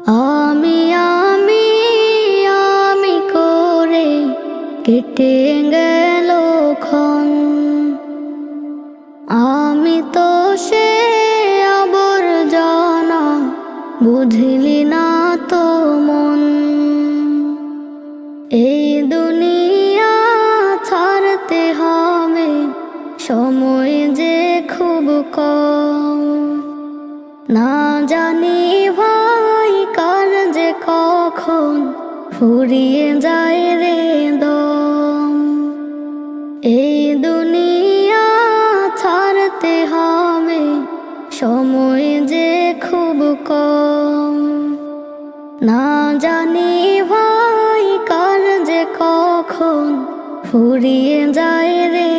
আমি আমি আমি করে কেটে গেল ক্ষণ। আমি তো সে আবর্জনা, বুঝলি না তো মন। এই দুনিয়া ছাড়তে হবে, সময় যে খুব কম। না জানি ভাই কার যে কখন ফুরিয়ে যায় রে দম। এই দুনিয়া ছাড়তে হবে, সময় যে খুব কম। না জানি ভাই কার যে কখন ফুরিয়ে যায় রে